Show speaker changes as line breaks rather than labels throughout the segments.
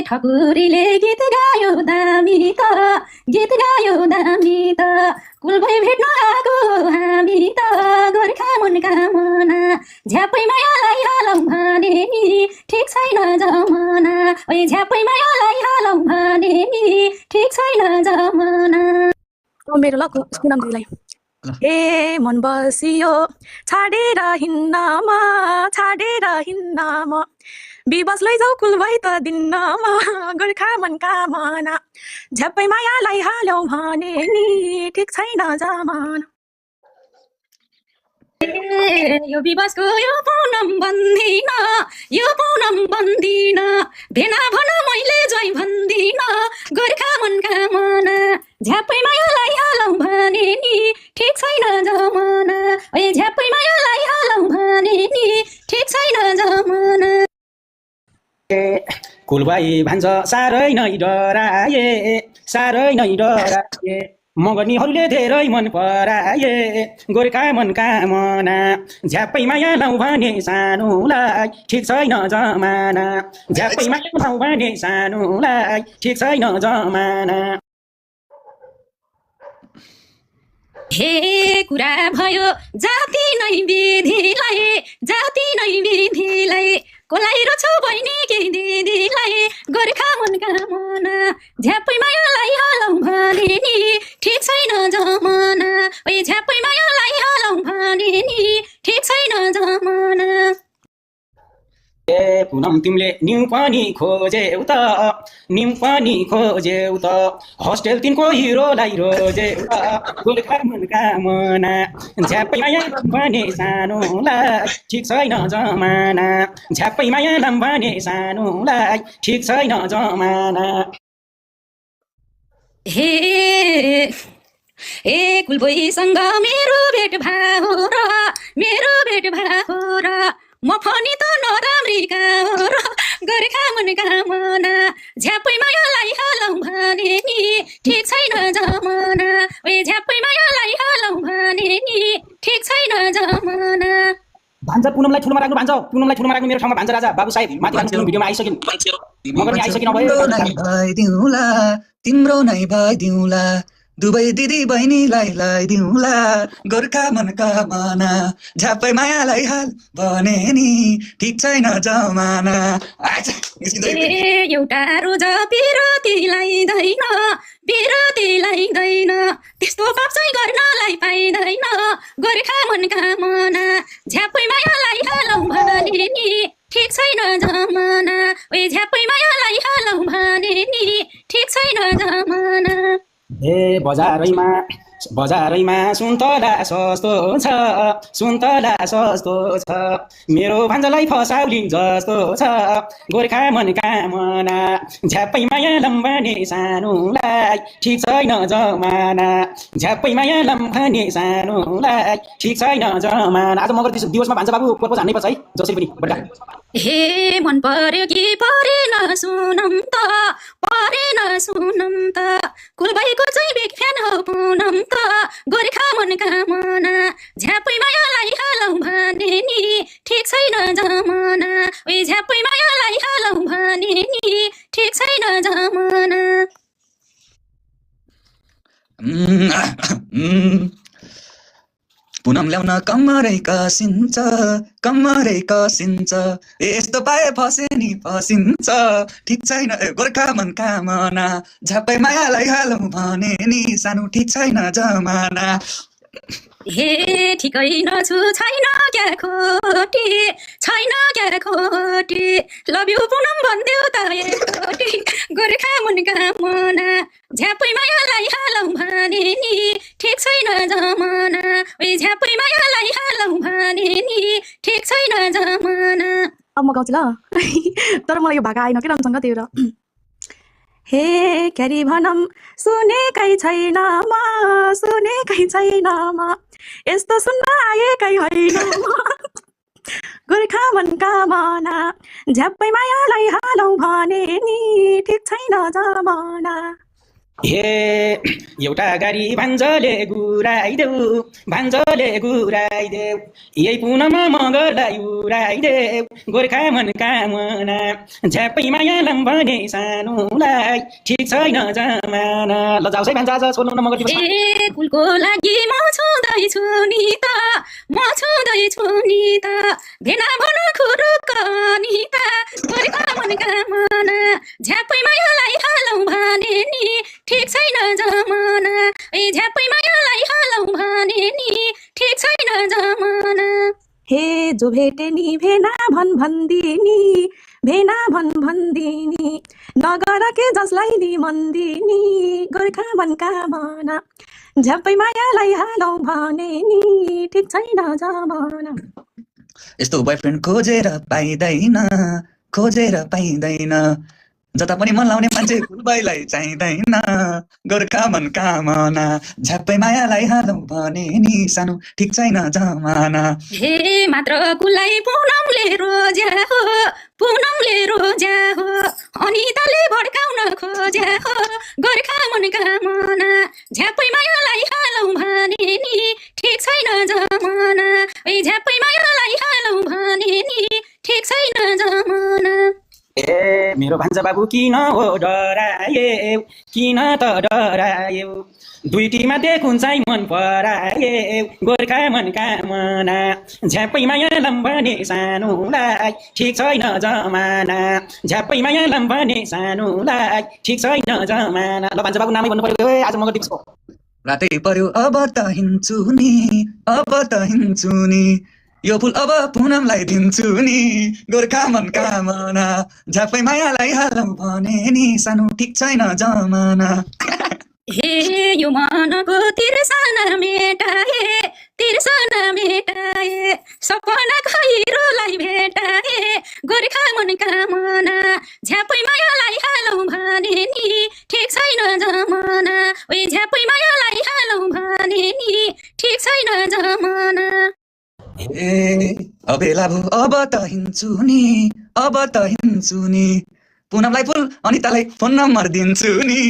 ठकुरीले गीत गायो दामी त गीत गायो दामी त कुलभै भेट्न आएको हामी त गोर्खा मनका मना झ्यापै मायालाई हालौँ भने नि ठिक छैन जमाना ओइ झ्यापै मायालाई हालौँ भने नि ठिक छैन जमाना।
मेरो ल पुनम दिदीलाई ए मन बसियो छाडेर हिन्नमा बिबस लैजाऊ कुल भइ त दिन्नमा गोर्खा मनका मना झ्यापै मायालाई हाल्यौ भने नि ठिक छैन जमाना।
यो विवासको यो पुनम बन्दिन भेना भन मैले जोइ भन्दिन गोर्खा मनका मना झ्यापै मायालाई हालौँ भने नि ठिक छैन जमाना ओइ झ्यापै मायालाई हालौँ भने नि ठिक छैन जमाना।
कुलबाई भन्छ साह्रै नै डराए मगनीहरूले धेरै मन पराए गोर्खा मनका मना झ्यापै माया लाउँ भने सानोलाई ठिक छैन जमाना झ्यापै माया लाउँ भने सानोलाई ठिक छैन जमाना।
हे कुरा भयो जाति नै विधिलाई कोलाइरो छु बहिनी के दिदीलाई गोर्खा मनका मना झ्यापै मायालाई हालौँ भने नि ठिक छैन जमाना ओइ झ्यापै मायालाई हालौँ भने नि ठिक छैन जमाना।
ए पुनम तिमीले न्यु पनि खोजेउ त होस्टेल तिनको हिरोलाई रोजेउ त गोर्खा मनका मना झ्यापै माया भने सानोलाई ठिक छैन जमाना झ्यापै माया भने सानोलाई ठिक छैन जमाना।
हे ए कुलभोइसँग मेरो भेट भयो र म पनि त नराम्री हो र गोर्खा मनका मना झ्यापै मायालाई हालौँ भने नि ठिक छैन जमाना ओइ झ्यापै मायालाई हालौँ भने नि ठिक छैन जमाना।
भान्जा पुनमलाई ठुलोमा राख्नु मेरो ठाउँमा भान्जा राजा बाबु साहेब माथि राख्नु भिडियोमा आइसकिन मगर आइसकिन
तिम्रो नै भइदिउँला दुवै दिदी बहिनीलाई लाइदिउँला गोर्खा मनका मना झ्यापै मायालाई हाल भने नि ठिक छैन जमाना।
एउटा रोज बिरती लाइदैन त्यस्तो पाप चाहिँ गर्नलाई पाइँदैन गोर्खा मनका मना झ्यापै मायालाई हालौँ भने नि ठिक छैन जमाना ओइ झ्यापै मायालाई हालौँ भने नि ठिक छैन जमाना।
ए बजारैमा सुन्तला सस्तो छ मेरो भान्जालाई फसाउलिन् जस्तो छ गोर्खा मनका मना झ्यापै माया लम्बाने सानोलाई ठिक छैन जमाना झ्यापै माया लम्बाने सानोलाई ठिक छैन जमाना। आज मगर दिवसमा भान्जा बाबु प्रपोज हान्नै पर्छ है जसरी पनि बड्का।
हे मन पर्यो कि परेन सुनम त कुलबाईको चाहिँ बिग फ्यान हो पुनम त गोर्खा मनका मना झ्यापै मायालाई हालौँ भने नि ठिक छैन जमाना ओइ झ्यापै मायालाई हालौँ भने नि ठिक छैन जमाना।
पुनम ल्याउन कम्मरै कसिन्छ यस्तो पाए फसे नि फसिन्छ ठिक छैन गोर्खा मनका मना झ्यापै मायालाई हालौँ भने नि सानो ठिक छैन जमाना।
हे ठिकै नछु छैन क्या खोटी लभ यु पुनम भन्देऊ त एकचोटि गोर्खा मनका मना झ्यापै मायालाई हालौँ भने नि ठिक छैन जमाना ओइ झ्यापै मायालाई हालौँ भने नि ठिक छैन जमाना।
अब म गाउँछु ल तर मलाई यो भाका आएन के राम्रोसँग त्यो र हे क्यारी भनम सुनेकै छैन यस्तो सुन्न आएकै होइन गोर्खा मनका मना झ्यापै मायालाई हालौँ भने नि ठिक छैन जमाना।
हे एउटा गाडी भान्जले गुराइदेऊ यही पुनमा मगरलाई उडाइदेऊ गोर्खा मन कामना झ्यापै माया लम भने सानोलाई ठिक छैन जमाना। ल जाऊ है भान्जा छोड्नु न मगर दिवस।
ए कुलको लागि म छुँदैछु नि त भेना भन खुरुक नि त गोर्खा मन कामना झ्यापै मायालाई हालौँ भने नि ठिक छैन जमाना। ए झ्यापै मायालाई हालौँ भने नि ठिक छैन जमाना।
हे जो भेटे नि भेना भन भन्दिनी नगर के जसलाई नि मन्दिनी गोर्खा मन कामना झ्यापै मायालाई हालौँ भने नि ठिक छैन जमाना।
यस्तो बोयफ्रेन्ड खोजेर पाइँदैन जता पनि मन लाउने मान्छे फुलबाईलाई चाहिँदैन गोर्खा मन कामना झ्यापै मायालाई हालौँ भने नि सानो ठिक छैन जमाना।
हे मात्र कुलाई पुनमले रोज्या हो अनिताले भड्काउन खोज्या हो गोर्खा मन कामना झ्यापै मायालाई हालौँ भने नि ठिक छैन जमाना। ए झ्यापै मायालाई हालौँ भने नि ठिक छैन जमाना।
ए मेरो भान्जा बाबु किन हो डराएऊ किन त डराएऊ दुईटीमा देखुन चाहिँ मन पराएऊ गोर्खा मन कामना झ्यापै माया लम भने सानोलाई ठिक छैन जमाना झ्यापै माया लम भने सानोलाई ठिक छैन जमाना। ल भान्जा बाबु नामै भन्नु पर्यो आज मगर दिवसको।
रातै पर्यो अब त हिँड्छु नि यो फुल अब पुनमलाई दिन्छु नि गोर्खा मन कामना झ्यापै मायालाई हालौँ भने नि सानो ठिक छैन जमाना।
हे यो मनको तिर्सना मेटाए सपना खैरोलाई भेटाए गोर्खा मन कामना झ्यापै मायालाई हालौँ भने नि ठिक छैन जमाना। ओइ झ्यापै मायालाई हालौँ भने नि ठिक छैन जमाना।
ए अबेला भो अब त हिँड्छु नि पुनमलाई फुल अनितालाई फोन नम्बर दिन्छु नि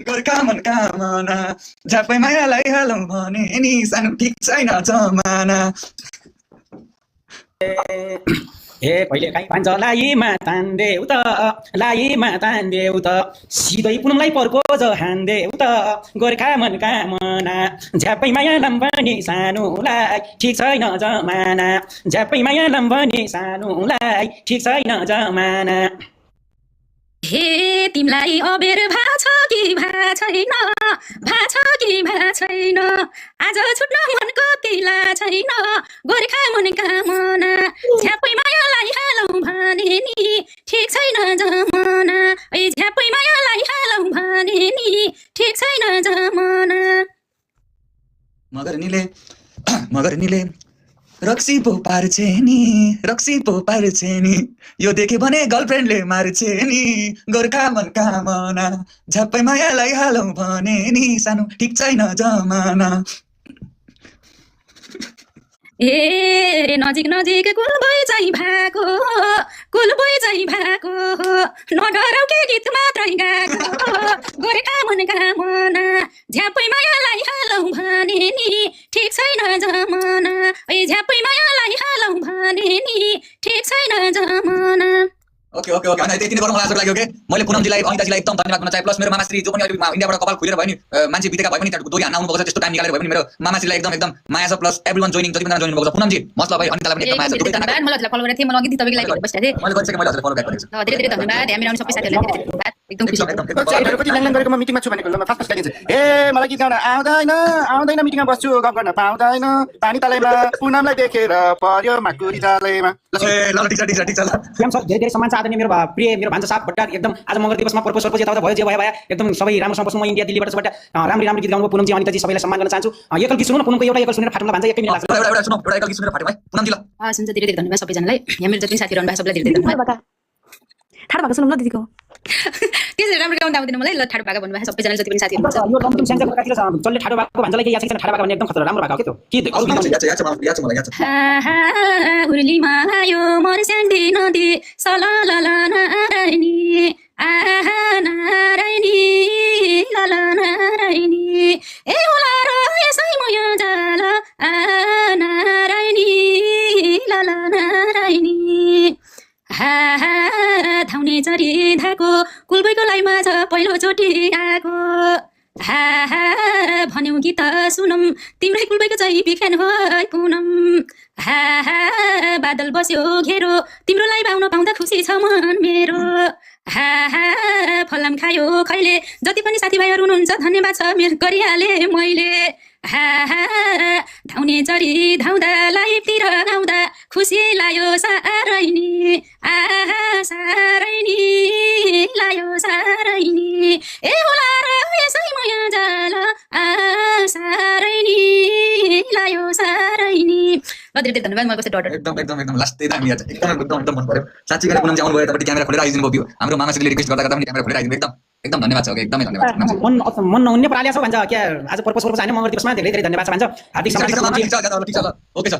गोर्खा मन कामना झ्यापै मायालाई हालौँ भने नि सानो ठिक छैन जमाना।
ए कहिले काहीँ भान्जालाई तान्देऊ त सिधै पुनमलाई पर्कोज हान्देऊ त गोर्खा मन कामना झ्यापै माया लम भने सानोलाई ठिक छैन जमाना झ्यापै माया लम भने सानोलाई ठिक छैन जमाना।
हे तिमीलाई अबेर भाछ कि छैन आज छुट्न मन कतिला छैन गोर्खा मन कामना झ्यापै मायालाई हालौँ भने नि ठिक छैन जमाना। ए झ्यापै मायालाई हालौँ भने नि ठिक छैन जमाना।
मगर निले रक्सी पो पार्छे नि यो देखे भने गर्लफ्रेन्डले मार्छे नि गोर्खा मन कामना झ्यापै मायालाई हालौँ भने नि सानो ठिक छैन जमाना।
ए नजिक कुलबै चाहिँ भएको नडराउ के गीत मात्रै गाएको गोर्खा मन कामना झ्यापै मायालाई हालौँ भने नि ठिक छैन जमाना। ए झ्यापै मायालाई हालौँ भने नि ठिक छैन जमाना।
ओके अनि त्यति नै गरौँ आज लाग्यो के मैले पुनमजीलाई अनिताजीलाई एकदम धन्यवाद भन्न चाहे प्लस मेरो मामाश्री जो पनि अहिले इन्डियाबाट कपाल खुलेर भयो नि मान्छे बितेका भए पनि दोरी हान्न आउनुभएको छ त्यस्तो टाइम निकालेर भयो पनि मेरो मामाश्रीलाई एकदम माया छ प्लस एभ्रीवन जोइनिङ जति पनि जोइनिङ भएको छ पुनमजी मतलब भाइ अनितालाई पनि एकदम माया छ
धन्यवाद। मलाई हजुरलाई फलो गरेको थिएँ, मलाई अघि तपाईँको लागि बसिरहेको थिएँ।
मैले गरिसकेँ, मैले हजुरलाई फलो ब्याक गरेको छु।
धेरै धेरै धन्यवाद। हामी आउने सबै साथीहरूलाई धेरै धन्यवाद। एकदम खुसी
कति ल्याङल्याङ गरेको म मिटिङमा छु भनेको म फास्ट लगाइदिन्छु। ए मलाई गीत गाउन आउँदैन मिटिङमा बस्छु गफ गर्न पाउँदैन पानी तलैमा पुनमलाई देखेर पर्यो माकुरी जालैमा।
ल ठिक छ
धेरै सम्मान छ आदरणीय मेरो प्रिय मेरो भान्जा साहब भट्टार एकदम आज मगर दिवसमा पर्पोज यताउता भयो जे भयो एकदम सबै राम्रोसँग बस्नु। म इन्डिया दिल्लीबाट राम्रो गीत गाउनु पुनमजी अनिताजी सबैलाई सम्मान गर्न चाहन्छु। एकल गीत सुनौ न पुनमको एउटा एकल सुनेर फाट्नुलाई भान्जा 1 मिनेट लाग्छ।
एउटा सुनौ एउटा एकल गीत सुनेर फाट्यो भाइ पुनमजी ल।
हुन्छ धेरै धेरै धन्यवाद सबैजनालाई। यहाँ मेरो जति साथीहरू हुनुभयो सबैलाई धेरै धेरै धन्यवाद।
ठाडो भएको सुनौँ ल दिदीको
त्यसरी राम्रो गाउन आउँदैन मलाई। ल ठाडो भाका भन्नुभयो सबैजना जति पनि साथीहरू हुनुहुन्छ।
यो लमटिङ स्याङ्जाको काटिलो जसले ठाडो भएको भान्जालाई के याद छ ठाडो भएको भने एकदम खतरा राम्रो भएको के त्यो के अरु गीत
याद छ मलाई याद छ।
उर्लीमा यो मर्स्याङ्दी नदी सललल नारायणी नारायणी लल माझ पहिलोचोटि आएको हा हा भन्यौ गीत सुनौँ तिम्रै कुलबैको चाहिँ बिख्यान हो पुनम हा हा बादल बस्यो घेरो तिम्रो लाइभ आउन पाउँदा खुसी छ मन मेरो हा हा फलाम खायो खैले जति पनि साथीभाइहरू हुनुहुन्छ धन्यवाद छ मेरो गरिहाले मैले हा हा धाउने चरी धाउँदा लाइभतिर आउँदा खुसी लायो सारै नि आहा सारै नि लायो सारै नि ए होला र यसै माया जाल सारै नि लायो सारै नि ल धेरै धेरै धन्यवाद मलाई कस्तो डर
एकदम लास्ट त्यही दामी छ एकदम मन पर्यो साँच्चै गरेर पुनम चाहिँ आउनुभयो तपाईले क्यामेरा खोलेर आइदिनु भयो हाम्रो मामाश्रीले रिक्वेस्ट गर्दा गर्दा पनि क्यामेरा खोलेर आइदिनु एकदम धन्यवाद छ एकदमै धन्यवाद
मन नहुने परालिया छ भन्छ क्या आज पर्पस होइन मगर दिवसमा धेरै धेरै धन्यवाद छ भन्छ हार्दिक सम्मान
ठिक छ ओके छ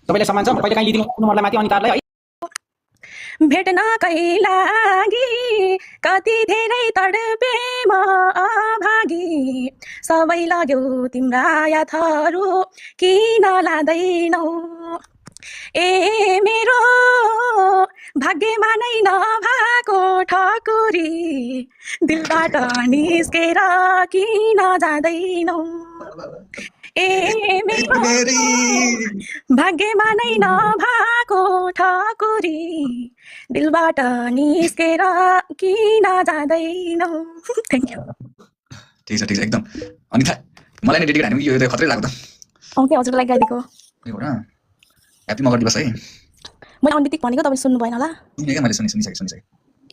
तपाईँले सम्मान छ कहिले काहीँ लिदिनु मलाई माथि अनितालाई
भेट्नकै लागि कति धेरै तडपे म अभागी सबै लाग्यो तिम्रा यादहरू किन लाँदैनौ ए मेरो भाग्यमा नै नभएको ठकुरी दिलबाट निस्केर किन जाँदैनौ ए मेरो भाग्यमा नै नभएको ठकुरी दिलबाट निस्केर किन जाँदैनौ थ्याङ्क यू
ठिक छ एकदम अनि मलाई नै डेडिकेट हान्नु यो त खतरै लाग्यो त
ओके हजुरलाई गाइदिएको
ह्यापी मगर दिवस है
मैले अन्तिक भनेको तपाईँ सुन्नु भएन होला
सुनेको मैले सुनिसकेँ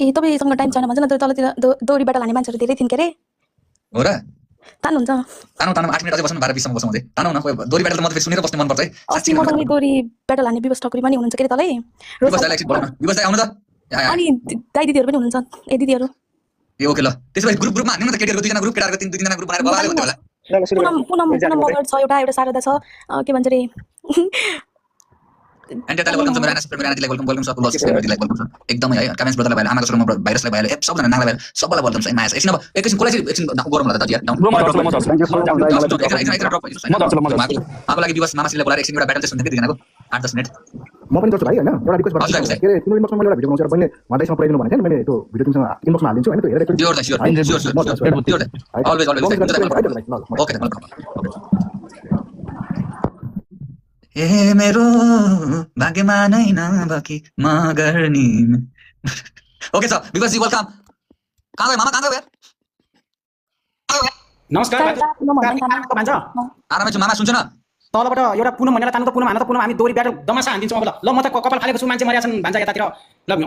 ए तपाईँसँग टाइम छैन भन्छ न तलतिर दौडीबाट लाने मान्छेहरू धेरै थिइन् के अरे
हो र
तान्नुहुन्छ
तानौ 8 मिनेट अझै बस्नु 12-20 बस्नु हुँदै तानौ न दोरी ब्याटल म त फेरि सुनेर बस्नु मन पर्छ है
अस्ति मसँग दोरी ब्याटल हान्ने विवश ठकुरी पनि हुनुहुन्छ के अरे तलै
विवशलाई एकछिन बोलाउन विवशलाई आउनु त
अनि दाइ दिदीहरू पनि हुनुहुन्छ ए दिदीहरू
ए ओके ल त्यसैले ग्रुपमा हान्नु न त केटीहरुको दुईजना ग्रुप केटाहरुको तीन जना ग्रुप बनाएर बबाले हुन्थ्यो होला
पुनम मगर छ एउटा शारदा छ के भन्छ रे
एन्ड त्यसलाई वेलकम छ मेरो रानाजीलाई वेलकम छ लजिक्स फेमिलीलाई वेलकम छ एकदमै है कमेन्ट्स ब्रदरलाई भयो आमाको छोरामा भाइरसलाई भयो सबजना नागलाई भयो सबैलाई वेलकम छ माया एकछिन अब एकछिन कोलाई चाहिँ एकछिन गरौँ होला त यार आको लागि दिवस मामासीले बोलाएर एकछिन एउटा ब्याटल चाहिँ सुन्दै दिनको 8-10 मिनेट
म पनि गर्छु भाइ हैन एउटा रिक्वेस्ट गर्छु के रे तिम्रो इनबक्समा मैले एउटा भिडियो बनाउँछु र बहिनी भन्दैसम्म पुऱ्याइदिनु भनेको थिएँ नि मैले त्यो भिडियो तिमीसँग इनबक्समा हालिदिन्छु हैन त्यो हेरेर
स्योर अलवेज ओके ए मेरो भाग्यमा नै नभकी मगर नि ओके सर विकास जी वेलकम कहाँ गयो मामा कहाँ गयो यार
नमस्कार भन्छ
आरामै छु मामा सुन्छ न
तलबाट एउटा पुनम भनेर तान्नु त पुनम हान त पुनम हामी दोरी ब्याटल दमासा हान्दिन्छौँ अब ल म त कपाल फालेको छु मान्छे मरेका छन् भन्छ यतातिर ल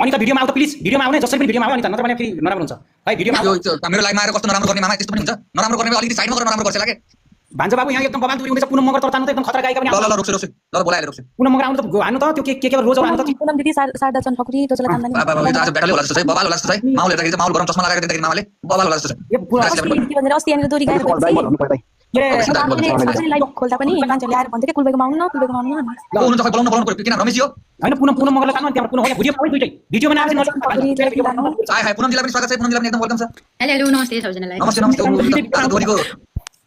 अनि त भिडियोमा आउ त प्लिज भिडियोमा आउने जसरी पनि भिडियोमा आउ अनि त नत्र भने फेरि नराम्रो हुन्छ है भिडियोमा
मेरो लाइभमा आएर कस्तो नराम्रो गर्ने मामा त्यस्तो पनि हुन्छ नराम्रो गर्ने अलिकति साइडमा गरेर नराम्रो गर्छ लागे
भान्जा बाबु यहाँ एकदम बबाल दूरी हुँदैछ पुनम मगर तर तान्नु त एकदम खतरा गायक पनि
ल रोक्छु ल बोलाएर रोक्छु
पुनम मगर आउनु त हान्नु त त्यो के रोज हान्नु त
पुनम दिदी शारदा चन ठकुरी रोजलाई तान्दैन
बाबा यो त आज ब्याटलै होला जस्तो छ बबाल होला जस्तो छ माउल हेर्दाखेरि माउल गरम चस्मा लगाएर देख्दाखेरि मामाले बबाल होला जस्तो छ
के भनेर अस्ति यहाँनिर दोरी गाएर लाइभ खोल्दा पनि मान्छेहरूले आएर भन्थे के कुलबेकोमा आउनु न कुलबेकोमा आउनु न
हुनुहुन्छ खै बोलाउनु पर्यो किन रमेश यो
हैन पुनम मगरलाई तान्नु त्यहाँ पुनम हो भिडियो पाइ दुईटै भिडियोमा नाम चाहिँ
हाय हाय पुनमजीलाई पनि स्वागत छ पुनमजीलाई पनि एकदम वेलकम छ
हेलो नमस्ते सबजनालाई
नमस्ते दोरीको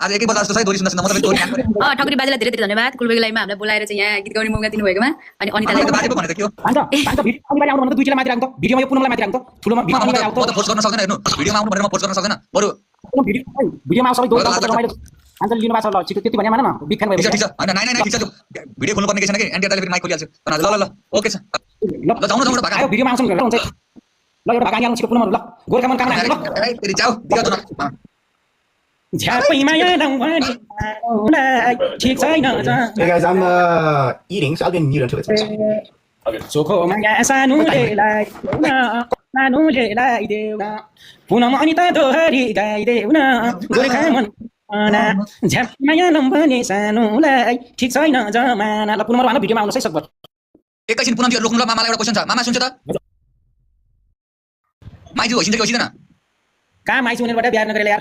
आज एकै बजा जस्तो छ दोरी सुन्न म त दोरी ध्यान गरे
ठकुरी बाजेलाई धेरै धेरै धन्यवाद कुलबेको लाइभमा हामीलाई बोलाएर चाहिँ यहाँ गीत गाउने मौका दिनुभएकोमा अनि अनितालाई
त बाजेको भने त के हो
अन्त भिडियो अनिवार्य आउनु भने त दुईजना माथि राख्नु त भिडियोमा यो पुनमलाई माथि राख्नु त ठुलोमा भिडियो
म
आउनु
त फोर्स गर्न सक्दैन हेर्नु भिडियोमा आउनु भनेर म फोर्स गर्न सक्दैन बरु
भिडियोमा आउ सबै दोरी रमाइलो आन्सर लिनु भएको छ ल छिटो त्यति भने मान न बिग फ्यान
ठिक छ हैन नाइ ठिक छ भिडियो खोल्नु पर्ने के छैन के एन्टी दाइले फेरि माइक खोलिहाल्छु ल ओके छ ल जाउँ भागा
आयो भिडियोमा आउँछ हुन्छ ल एउटा भागा आउनु छिटो पुनम ल गोरखा मन काम ल
फेरि जाऊ दियो न
झ्यापै माया नहुने ठीक छैन
Hey guys, I'm eating, so I'll get mute until it's
चोखो माया सानुले लाइदेऊ न पुनम अनि त दोहरी गाइदेऊ न गोर्खा मन झ्यापै माया नहुने सानुलाई ठीक छैन जमाना ल पुनम भन भिडियोमा आउनुहोस् है सकभर
एकैछिन पुनमजी रोक्नु ल मामालाई एउटा क्वेशन छ मामा सुन्छ त माइजू होइसिन्छ कि होइसिदैन
कहाँ माइजू हुनेबाट बिहार नगरेर यार